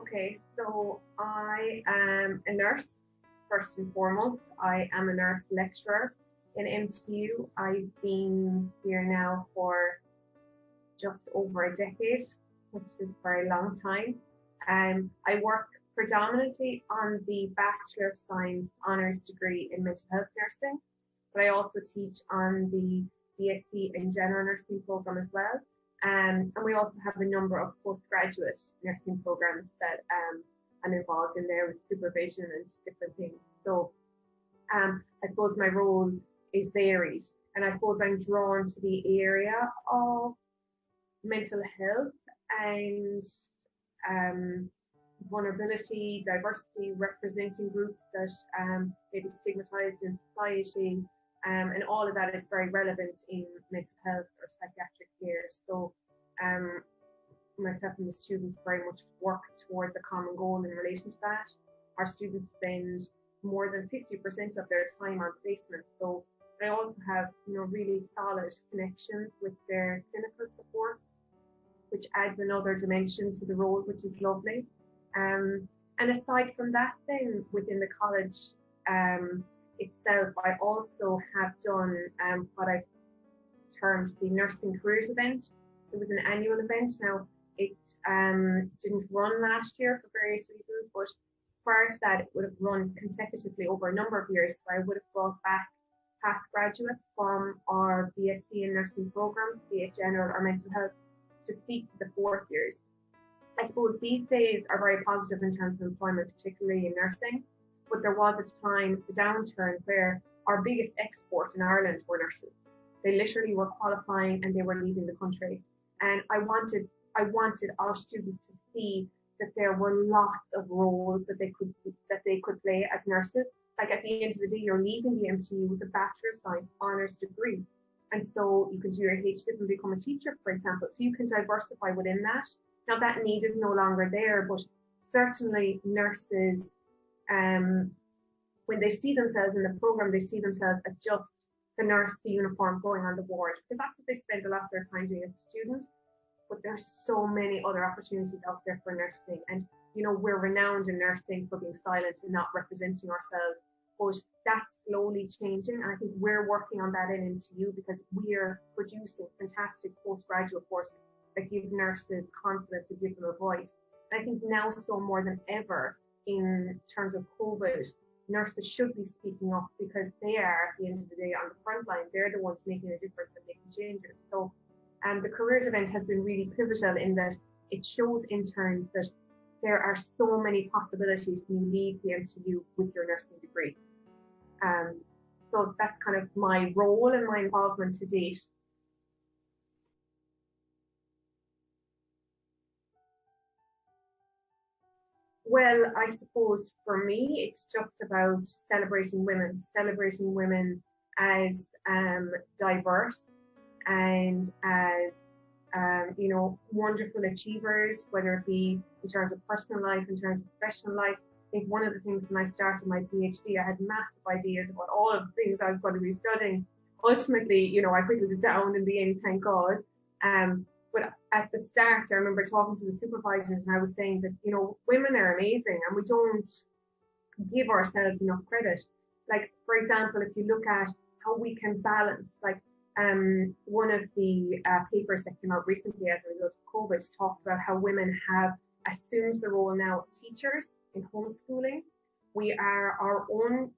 Okay, so I am a nurse, first and foremost. I am a nurse lecturer in MTU. I've been here now for just over a decade, which is a very long time. I work predominantly on the Bachelor of Science honours degree in mental health nursing, but I also teach on the BSc in general nursing program as well. And we also have a number of postgraduate nursing programs that I'm involved in there with supervision and different things. So I suppose my role is varied, and I suppose I'm drawn to the area of mental health and vulnerability, diversity, representing groups that may be stigmatized in society, and all of that is very relevant in mental health or psychiatric care. So myself and the students very much work towards a common goal in relation to that. Our students spend more than 50% of their time on placement. So they also have, really solid connections with their clinical supports, which adds another dimension to the role, which is lovely. And aside from that, then within the college itself, I also have done what I've termed the Nursing Careers event. It was an annual event. Now, it didn't run last year for various reasons, but prior to that, it would have run consecutively over a number of years, where I would have brought back past graduates from our BSc in nursing programs, be it general or mental health, to speak to the fourth years. I suppose these days are very positive in terms of employment, particularly in nursing, but there was a time, the downturn, where our biggest export in Ireland were nurses. They literally were qualifying and they were leaving the country. And I wanted our students to see that there were lots of roles that they could play as nurses. Like at the end of the day, you're leaving the MTU with a Bachelor of Science honours degree. And so you can do your HDiv and become a teacher, for example. So you can diversify within that. Now that need is no longer there, but certainly nurses, when they see themselves in the program, they see themselves as just the nurse, the uniform, going on the ward, because that's what they spend a lot of their time doing as a student. But there's so many other opportunities out there for nursing. And, we're renowned in nursing for being silent and not representing ourselves. But that's slowly changing. And I think we're working on that in MTU, because we're producing fantastic postgraduate courses that give nurses confidence and give them a voice. And I think now so more than ever, in terms of COVID, nurses should be speaking up, because they are, at the end of the day, on the front line. They're the ones making a difference and making changes. So the careers event has been really pivotal in that it shows interns that there are so many possibilities when you leave the MTU with your nursing degree. So that's kind of my role and my involvement to date. Well, I suppose for me, it's just about celebrating women as diverse and as wonderful achievers, whether it be in terms of personal life, in terms of professional life. I think one of the things when I started my PhD, I had massive ideas about all of the things I was going to be studying. Ultimately, I whittled it down in the end, thank God. But at the start, I remember talking to the supervisors, and I was saying that, women are amazing and we don't give ourselves enough credit. Like, for example, if you look at how we can balance, like one of the papers that came out recently as a result of COVID talked about how women have assumed the role now of teachers in homeschooling. We are our own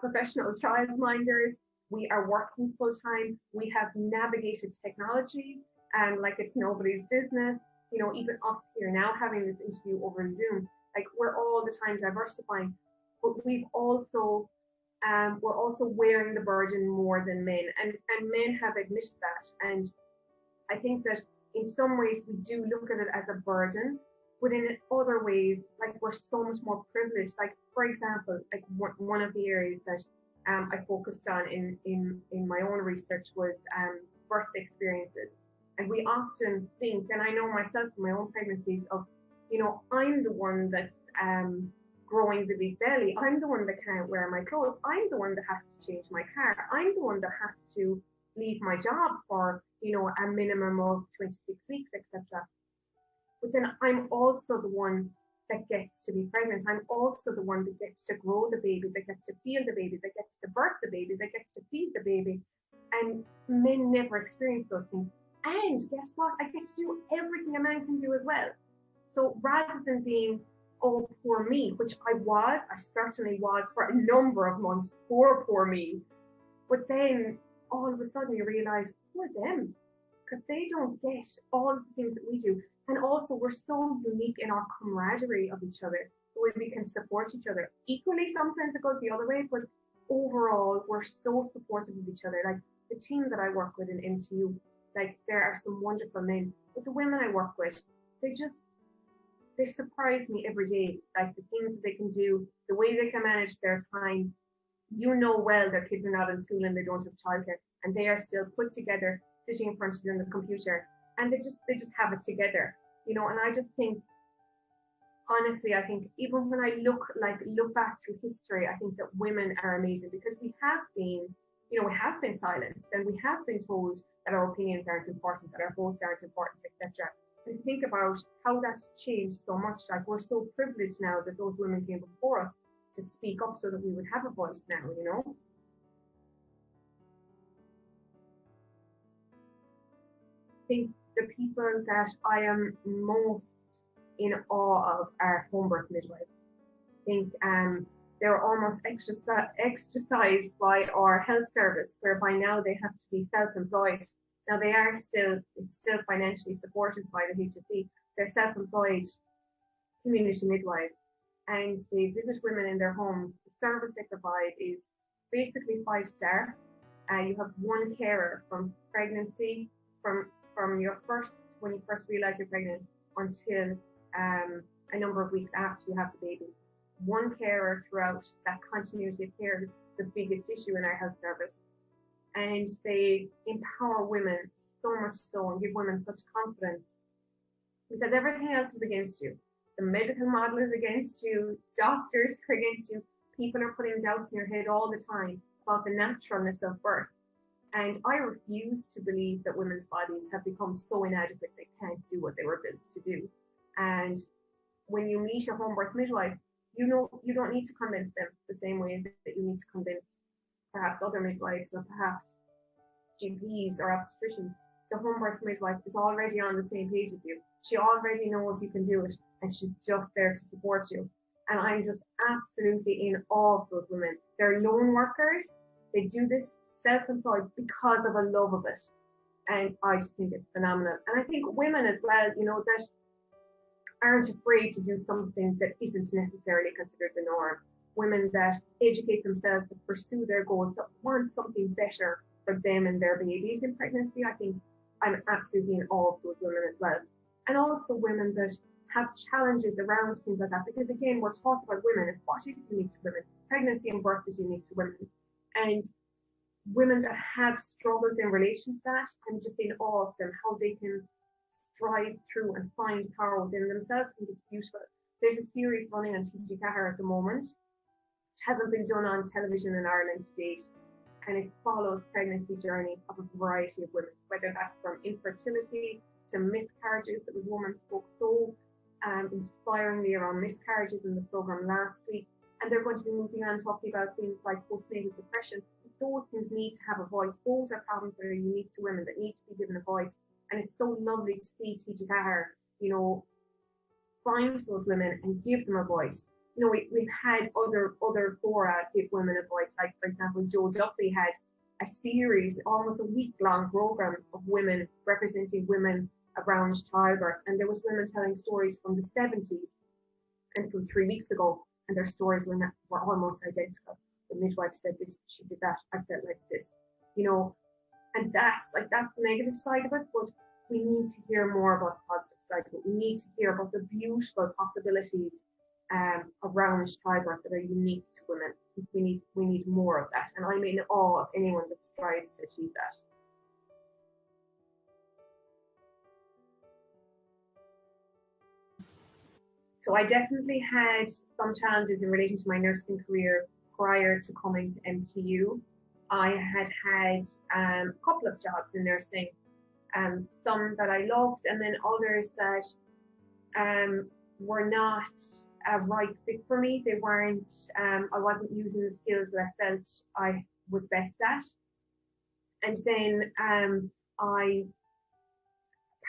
professional childminders. We are working full time. We have navigated technology like it's nobody's business. Even us here now having this interview over Zoom, like we're all the time diversifying, but we're also wearing the burden more than men, and men have admitted that. And I think that in some ways we do look at it as a burden, but in other ways, like we're so much more privileged. Like, for example, like one of the areas that I focused on in my own research was birth experiences. And we often think, and I know myself in my own pregnancies, of, I'm the one that's growing the big belly. I'm the one that can't wear my clothes. I'm the one that has to change my car. I'm the one that has to leave my job for, a minimum of 26 weeks, etc. But then I'm also the one that gets to be pregnant. I'm also the one that gets to grow the baby, that gets to feel the baby, that gets to birth the baby, that gets to feed the baby. And men never experience those things. And guess what? I get to do everything a man can do as well. So rather than being, oh, poor me, which I certainly was for a number of months, poor me. But then all of a sudden you realize, poor them, because they don't get all the things that we do. And also we're so unique in our camaraderie of each other, the way we can support each other. Equally, sometimes it goes the other way, but overall, we're so supportive of each other. Like the team that I work with in MTU, like there are some wonderful men, but the women I work with, they surprise me every day. Like the things that they can do, the way they can manage their time. You know well their kids are not in school and they don't have childcare, and they are still put together, sitting in front of you on the computer, and they just have it together, you know. And I just think, honestly, I think even when I look back through history, I think that women are amazing, because we have been silenced, and we have been told that our opinions aren't important, that our votes aren't important, etc. And think about how that's changed so much. Like, we're so privileged now that those women came before us to speak up so that we would have a voice now, you know. I think the people that I am most in awe of are home birth midwives. I think they're almost exercised by our health service, whereby now they have to be self-employed. Now it's still financially supported by the HSE. They're self-employed community midwives, and they visit women in their homes. The service they provide is basically 5-star. You have one carer from pregnancy, from when you first realize you're pregnant, until a number of weeks after you have the baby. One carer throughout. That continuity of care is the biggest issue in our health service. And they empower women so much so, and give women such confidence, because everything else is against you. The medical model is against you, doctors are against you, people are putting doubts in your head all the time about the naturalness of birth. And I refuse to believe that women's bodies have become so inadequate they can't do what they were built to do. And when you meet a home birth midwife, you don't need to convince them the same way that you need to convince perhaps other midwives, or perhaps GPs or obstetricians. The home birth midwife is already on the same page as you. She already knows you can do it, and she's just there to support you. And I'm just absolutely in awe of those women. They're lone workers. They do this self-employed because of a love of it. And I just think it's phenomenal. And I think women as well, you know, that aren't afraid to do something that isn't necessarily considered the norm. Women that educate themselves, that pursue their goals, that want something better for them and their babies in pregnancy. I think I'm absolutely in awe of those women as well. And also women that have challenges around things like that, because again, we're talking about women and what is unique to women. Pregnancy and birth is unique to women. And women that have struggles in relation to that, I'm just in awe of them, how they can strive through and find power within themselves. I think it's beautiful. There's a series running on TG Cahir at the moment, which hasn't been done on television in Ireland to date, and it follows pregnancy journeys of a variety of women, whether that's from infertility to miscarriages. There was a woman spoke so inspiringly around miscarriages in the program last week, and they're going to be moving on talking about things like postnatal depression. Those things need to have a voice. Those are problems that are unique to women that need to be given a voice. And it's so lovely to see TG Cahir, you know, find those women and give them a voice. You know, we've had other fora give women a voice. Like, for example, Joe Duffy had a series, almost a week-long program of women representing women around childbirth. And there was women telling stories from the 70s and from 3 weeks ago, and their stories were almost identical. The midwife said this, she did that, I felt like this, you know. And that's the negative side of it, but we need to hear more about the positive side of it. We need to hear about the beautiful possibilities around childbirth that are unique to women. We need more of that, and I'm in awe of anyone that strives to achieve that. So I definitely had some challenges in relation to my nursing career prior to coming to MTU. I had a couple of jobs in nursing, some that I loved, and then others that were not a right fit for me. They weren't, I wasn't using the skills that I felt I was best at. And then I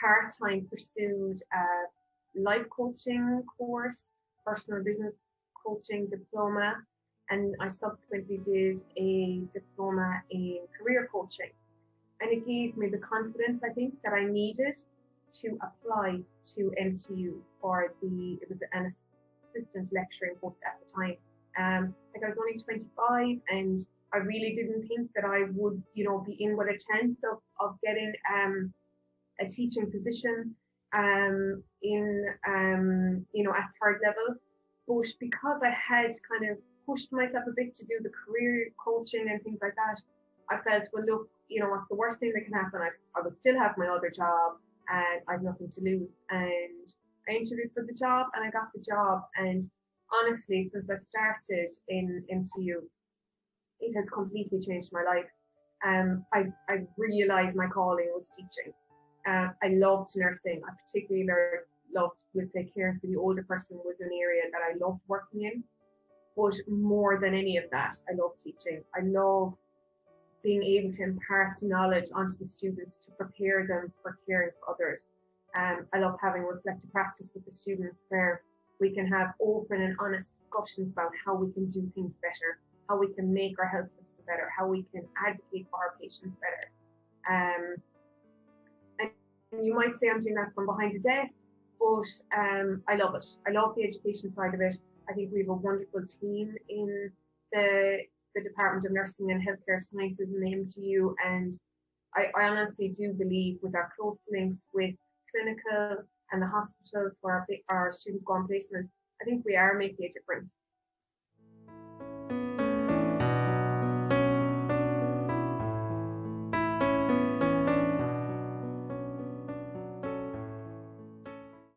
part-time pursued a life coaching course, personal business coaching diploma, and I subsequently did a diploma in career coaching. And it gave me the confidence, I think, that I needed to apply to MTU for it was an assistant lecturing post at the time. Like I was only 25, and I really didn't think that I would, be in with a chance of getting a teaching position in at third level. But because I had kind of pushed myself a bit to do the career coaching and things like that, I felt, well, look, what's the worst thing that can happen? I would still have my other job and I've nothing to lose. And I interviewed for the job and I got the job. And honestly, since I started in MTU, it has completely changed my life. I realized my calling was teaching. I loved nursing. I particularly loved, let's say, caring for the older person was an area that I loved working in. But more than any of that, I love teaching. I love being able to impart knowledge onto the students to prepare them for caring for others. I love having reflective practice with the students where we can have open and honest discussions about how we can do things better, how we can make our health system better, how we can advocate for our patients better. And you might say I'm doing that from behind a desk, but I love it. I love the education side of it. I think we have a wonderful team in the Department of Nursing and Healthcare Sciences in the MTU, and I honestly do believe with our close links with clinical and the hospitals where our students go on placement, I think we are making a difference.